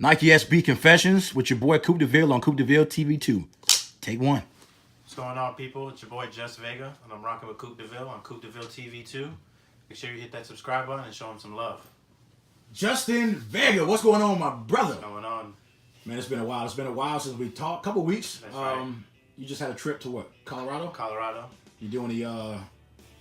Nike SB Confessions with your boy CoopDeville on CoopDeville TV2. Take one. What's going on, people? It's your boy Justin Vega, and I'm rocking with CoopDeville on CoopDeville TV2. Make sure you hit that subscribe button and show him some love. Justin Vega, what's going on, my brother? What's going on? Man, it's been a while. It's been a while since we talked. Couple weeks. That's right. You just had a trip to what? Colorado? Colorado. You doing the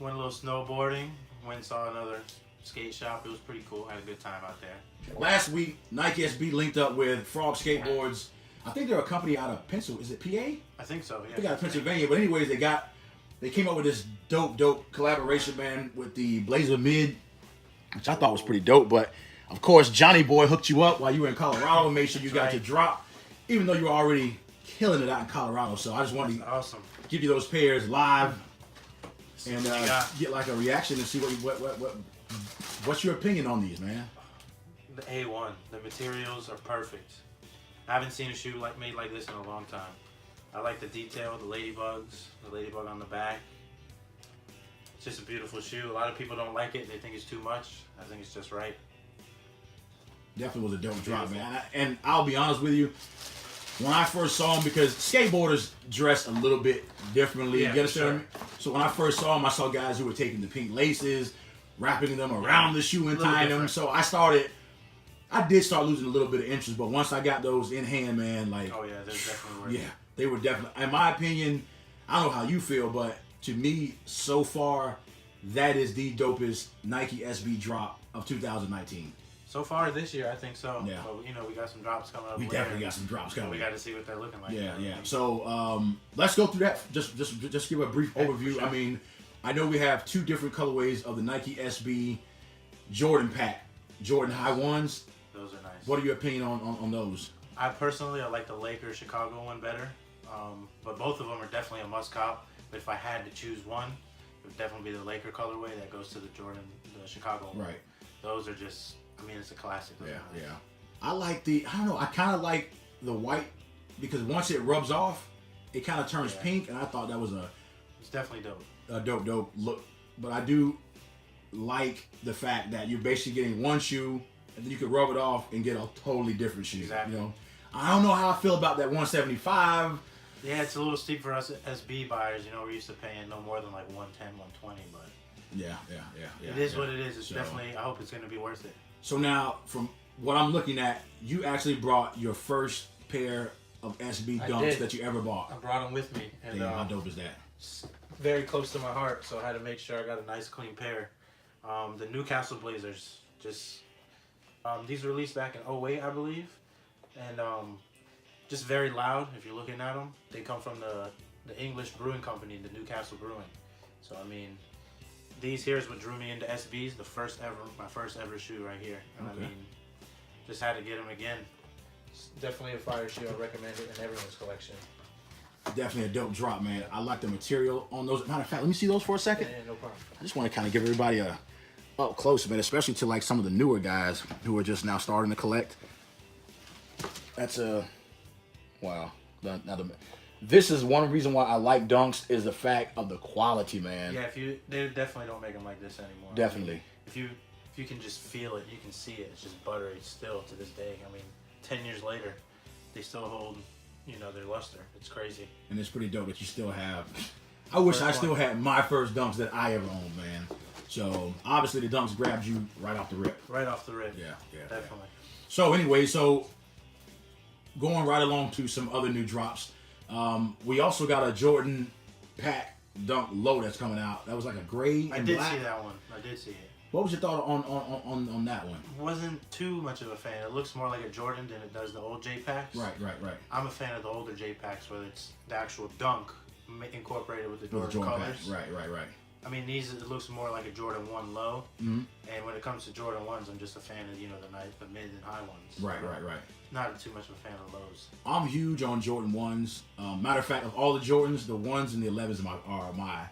Went a little snowboarding. Went and saw another skate shop. It was pretty cool. Had a good time out there. Last week, Nike SB linked up with Frog Skateboards. I think they're a company out of Pennsylvania. Is it PA? I think so, yeah. They got Pennsylvania. But anyways, they came up with this dope collaboration, man, with the Blazer Mid, which I thought was pretty dope. But of course, Johnny Boy hooked you up while you were in Colorado and made sure you got your drop, even though you were already killing it out in Colorado. So I just wanted to awesome. give you those pairs live and get like a reaction and see what's your opinion on these, man. The A1. The materials are perfect. I haven't seen a shoe made like this in a long time. I like the detail, the ladybug on the back. It's just a beautiful shoe. A lot of people don't like it. They think it's too much. I think it's just right. Definitely was a dope drop, man. And I'll be honest with you, when I first saw them, because skateboarders dress a little bit differently, yeah, you understand me? So when I first saw them, I saw guys who were taking the pink laces, wrapping them around the shoe and tying them. So I did start losing a little bit of interest, but once I got those in hand, man, like, oh yeah, they're definitely worth it. Yeah, they were definitely, in my opinion, I don't know how you feel, but to me, so far, that is the dopest Nike SB drop of 2019. So far this year, I think so. Yeah. But, we got some drops coming up. We definitely got some drops coming. We got to see what they're looking like. Yeah. So let's go through that. Just give a brief overview. Sure. I mean, I know we have two different colorways of the Nike SB Jordan pack, Jordan High Ones. Those are nice. What are your opinion on those? I like the Lakers Chicago one better, but both of them are definitely a must cop. But if I had to choose one, it would definitely be the Laker colorway that goes to the Chicago one. Right. Those are just, it's a classic. Yeah. I kind of like the white because once it rubs off, it kind of turns pink, and I thought that was it's definitely dope. A dope look. But I do like the fact that you're basically getting one shoe, and then you can rub it off and get a totally different shoe. Exactly. I don't know how I feel about that 175. Yeah, it's a little steep for us SB buyers. We're used to paying no more than like 110, 120, but yeah. It is what it is. It's definitely. I hope it's going to be worth it. So now, from what I'm looking at, you actually brought your first pair of SB Dunks that you ever bought. I brought them with me, and how dope is that? It's very close to my heart, so I had to make sure I got a nice, clean pair. The Newcastle Blazers, these were released back in 2008, I believe, and just very loud. If you're looking at them, they come from the English brewing company, the Newcastle Brewing. So these here is what drew me into SBs. My first ever shoe right here, and just had to get them again. It's definitely a fire shoe. I recommend it in everyone's collection. Definitely a dope drop, man. I like the material on those. Matter of fact, let me see those for a second. Yeah, no problem. I just want to kind of give everybody a up close, man, especially to like some of the newer guys who are just now starting to collect. That's wow. This is one reason why I like Dunks is the fact of the quality, man. Yeah, they definitely don't make them like this anymore. Definitely. If you can just feel it, you can see it. It's just buttery still to this day. 10 years later, they still hold, their luster. It's crazy. And it's pretty dope that you still have. I wish I still had my first Dunks that I ever owned, man. So obviously the Dunks grabbed you right off the rip. Right off the rip. Yeah, Definitely. Yeah. So anyway, going right along to some other new drops. We also got a Jordan pack Dunk Low that's coming out. That was like a gray and black. I did see that one. I did see it. What was your thought on that one? Wasn't too much of a fan. It looks more like a Jordan than it does the old J packs. Right. I'm a fan of the older J packs where it's the actual Dunk incorporated with the Jordan colors. Right. These, it looks more like a Jordan 1 low. Mm-hmm. And when it comes to Jordan 1s, I'm just a fan of, the mid and high ones. Right. Not too much of a fan of lows. I'm huge on Jordan 1s. Matter of fact, of all the Jordans, the 1s and the 11s are my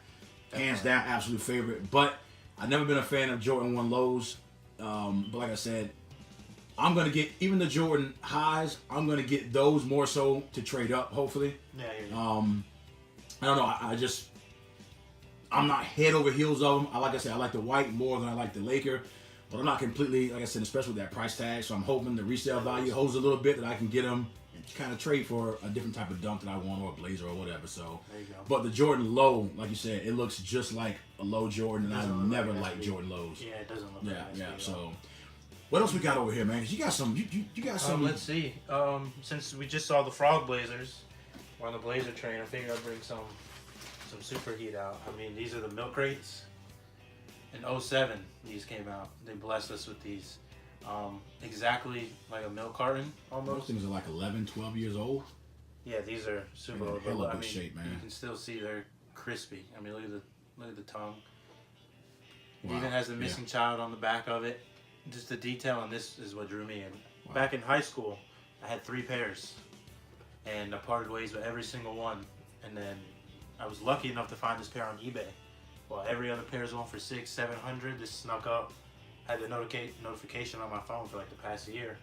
hands down absolute favorite. But I've never been a fan of Jordan 1 lows. But like I said, I'm going to get, even the Jordan highs, I'm going to get those more so to trade up, hopefully. Yeah. I don't know. I'm not head over heels of them. Like I said, I like the white more than I like the Laker. But I'm not completely, like I said, especially with that price tag. So I'm hoping the resale value holds a little bit, that I can get them and kind of trade for a different type of dunk that I want, or a blazer or whatever. So, there you go. but the Jordan low, like you said, it looks just like a low Jordan, and I never like liked Jordan lows. Yeah, it doesn't look like an Yeah. SB. So, what else we got over here, man? 'Cause you got some. You got some. Let's see. Since we just saw the Frog Blazers, we're on the Blazer train. I figured I'd bring some super heat out. I mean, these are the milk crates. In 07, these came out. They blessed us with these. Exactly like a milk carton, Those almost. things are like 11, 12 years old. Yeah, these are super In old. hella I good mean, shape, man. you can still see they're crispy. I mean, look at the tongue. It Wow. even has the missing child on the back of it. Just the detail on this is what drew me in. Wow. Back in high school, I had 3 pairs, and I parted ways with every single one. And then I was lucky enough to find this pair on eBay. Well, every other pair is going for $600, $700. This snuck up. Had the notification on my phone for like the past year.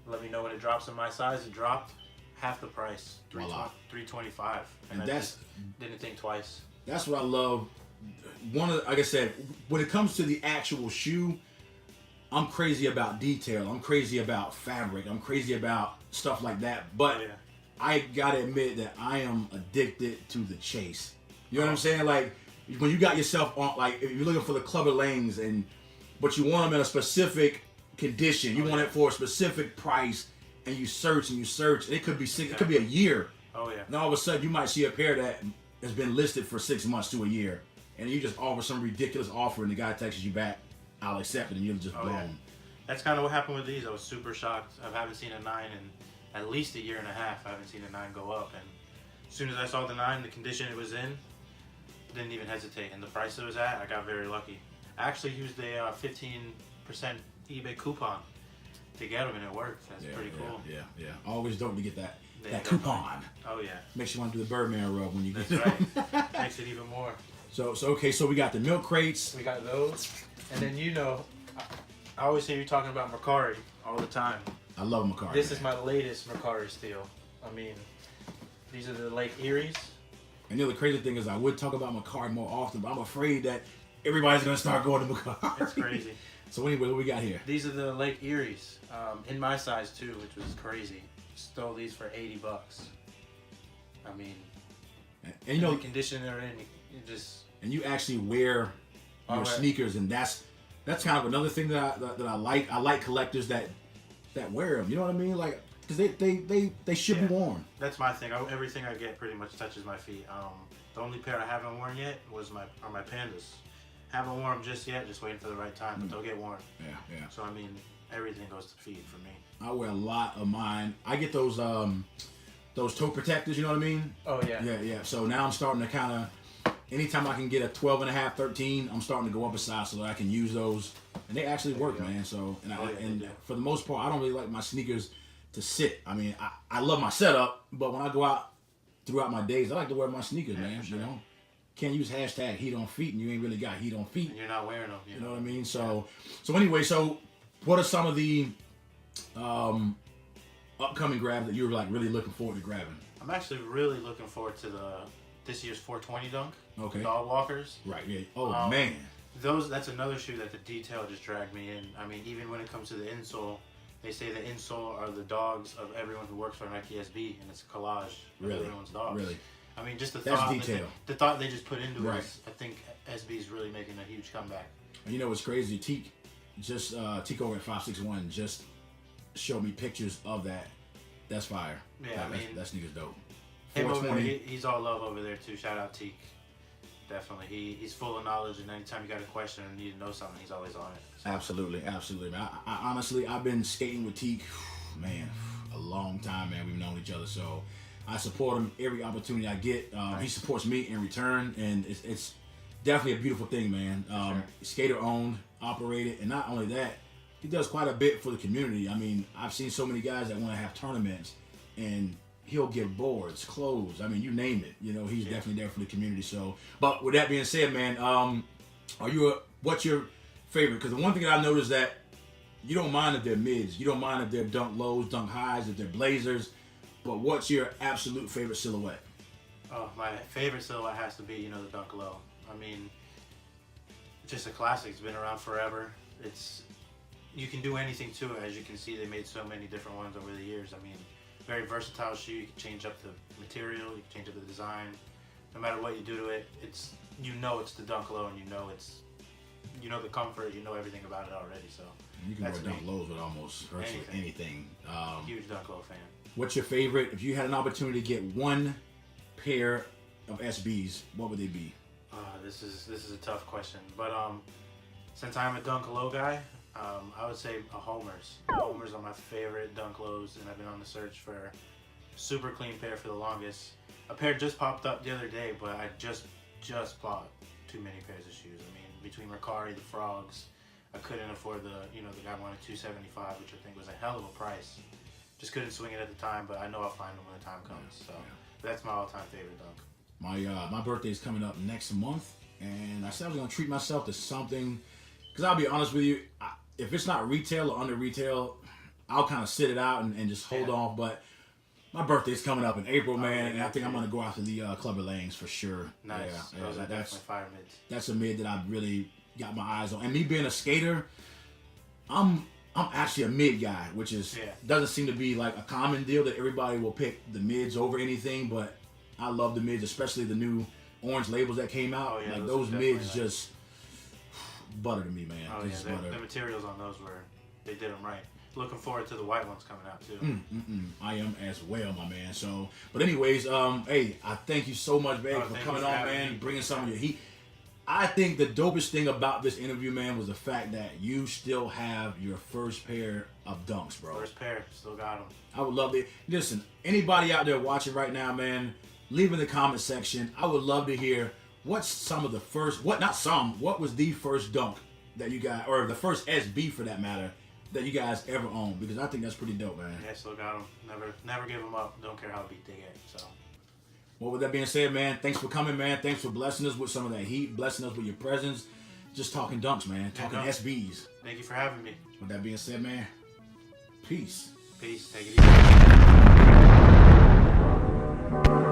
Let me know when it drops in my size. It dropped half the price, Voila. $325, And I that's- just didn't think twice. That's what I love. Like I said, when it comes to the actual shoe, I'm crazy about detail. I'm crazy about fabric. I'm crazy about stuff like that. But Oh, yeah. I gotta admit that I am addicted to the chase. You know what I'm saying? Like when you got yourself on, like if you're looking for the Clubber Lanes, but you want them in a specific condition. You want it for a specific price, and you search and you search. It could be it could be a year. Oh yeah. And all of a sudden, you might see a pair that has been listed for 6 months to a year, and you just offer some ridiculous offer, and the guy texts you back, "I'll accept it," and you're just blown. Yeah. That's kind of what happened with these. I was super shocked. I haven't seen a 9 in at least a year and a half. I haven't seen a 9 go up, and as soon as I saw the 9, the condition it was in, didn't even hesitate. And the price it was at, I got very lucky. I actually used a 15% eBay coupon to get them, and it worked. That's pretty cool. Yeah. Always dope to get that Yeah, coupon. Oh yeah. Makes you want to do the Birdman rub when you get That's it. right. Makes it even more. So we got the milk crates. We got those, and then I always hear you talking about Mercari all the time. I love Macari. This is my latest Mercari steal. I mean, these are the Lake Eries. And the other crazy thing is, I would talk about Macari more often, but I'm afraid that everybody's gonna start going to Macari. It's crazy. So anyway, what we got here? These are the Lake Eries, in my size too, which was crazy. Stole these for $80. I mean, And you know, the condition they're in, you just. and you actually wear your sneakers, and that's kind of another thing that I like. I like collectors that wear them. You know what I mean? Like, because they should be worn. That's my thing. Everything I get pretty much touches my feet. The only pair I haven't worn yet are my Pandas. Haven't worn them just yet. Just waiting for the right time, but they'll get worn. Yeah. So I mean, everything goes to feet for me. I wear a lot of mine. I get those toe protectors. You know what I mean? Oh yeah. Yeah. So now I'm starting to kind of, anytime I can get a 12 and a half, 13, I'm starting to go up a size so that I can use those, and they actually work, man. So and for the most part, I don't really like my sneakers to sit. I mean, I love my setup, but when I go out throughout my days, I like to wear my sneakers, man. Sure. You know, can't use hashtag heat on feet, and you ain't really got heat on feet. And you're not wearing them. You know what I mean? So anyway, what are some of the upcoming grabs that you're like really looking forward to grabbing? I'm actually really looking forward to this year's 420 dunk. Okay. Dog walkers. Right. Yeah. Oh man. That's another shoe that the detail just dragged me in. I mean, even when it comes to the insole, they say the insole are the dogs of everyone who works for Nike SB, and it's a collage of everyone's dogs. Really. I mean, just the That's thought. detail. The thought they just put into Right. it. I think SB is really making a huge comeback. And you know what's crazy? Tico at 561 just showed me pictures of that. That's fire. Yeah, I mean, that sneaker's dope. Him over 420. there, he's all love over there too. Shout out Teak. Definitely, he's full of knowledge, and anytime you got a question or need to know something, he's always on it. So. Absolutely. Man. I honestly, I've been skating with Teak, man, a long time, man. We've known each other, so I support him every opportunity I get. He supports me in return, and it's definitely a beautiful thing, man. Skater owned, operated, and not only that, he does quite a bit for the community. I mean, I've seen so many guys that want to have tournaments, and he'll give boards, clothes. I mean, you name it. You know, he's definitely there for the community. So, but with that being said, man, what's your favorite? Because the one thing that I noticed that you don't mind if they're mids, you don't mind if they're dunk lows, dunk highs, if they're blazers. But what's your absolute favorite silhouette? Oh, my favorite silhouette has to be, the Dunk Low. I mean, just a classic. It's been around forever. you can do anything to it. As you can see, they made so many different ones over the years. I mean, very versatile shoe. You can change up the material, you can change up the design. No matter what you do to it, it's the Dunk Low, and you know the comfort, you know everything about it already. So you can wear Dunk Lows with almost virtually anything. Huge Dunk Low fan. What's your favorite? If you had an opportunity to get one pair of SBs, what would they be? This is a tough question, but since I'm a Dunk Low guy, I would say a Homers. Homers are my favorite Dunk Lows, and I've been on the search for a super clean pair for the longest. A pair just popped up the other day, but I just bought too many pairs of shoes. I mean, between Ricari, the Frogs, I couldn't afford the guy wanted $275, which I think was a hell of a price. Just couldn't swing it at the time, but I know I'll find them when the time comes. So that's my all-time favorite Dunk. My birthday is coming up next month, and I said I was gonna treat myself to something. Cause I'll be honest with you, if it's not retail or under retail, I'll kind of sit it out and just hold off. But my birthday's coming up in April, man, and I think I'm gonna go after the Clubber Lanes for sure. Nice. Yeah, those are definitely fire mids. That's a mid that I've really got my eyes on. And me being a skater, I'm actually a mid guy, which is doesn't seem to be like a common deal that everybody will pick the mids over anything. But I love the mids, especially the new orange labels that came out. Oh, yeah, like those mids just butter to me, man. Oh yeah, the materials on those they did them right. Looking forward to the white ones coming out too. I am as well, my man. So, but anyways, hey, I thank you so much, man, for coming on, man, bringing some of your heat. I think the dopest thing about this interview, man, was the fact that you still have your first pair of Dunks, bro. First pair, still got them. I would love to. Listen, anybody out there watching right now, man, leave in the comment section. I would love to hear what's some of the first, what was the first Dunk that you got, or the first SB for that matter, that you guys ever owned? Because I think that's pretty dope, man. Yeah, still got them. Never give them up. Don't care how beat they get. So. Well, with that being said, man, thanks for coming, man. Thanks for blessing us with some of that heat, blessing us with your presence. Just talking Dunks, man. Talking SBs. Thank you for having me. With that being said, man, peace. Peace. Take it easy.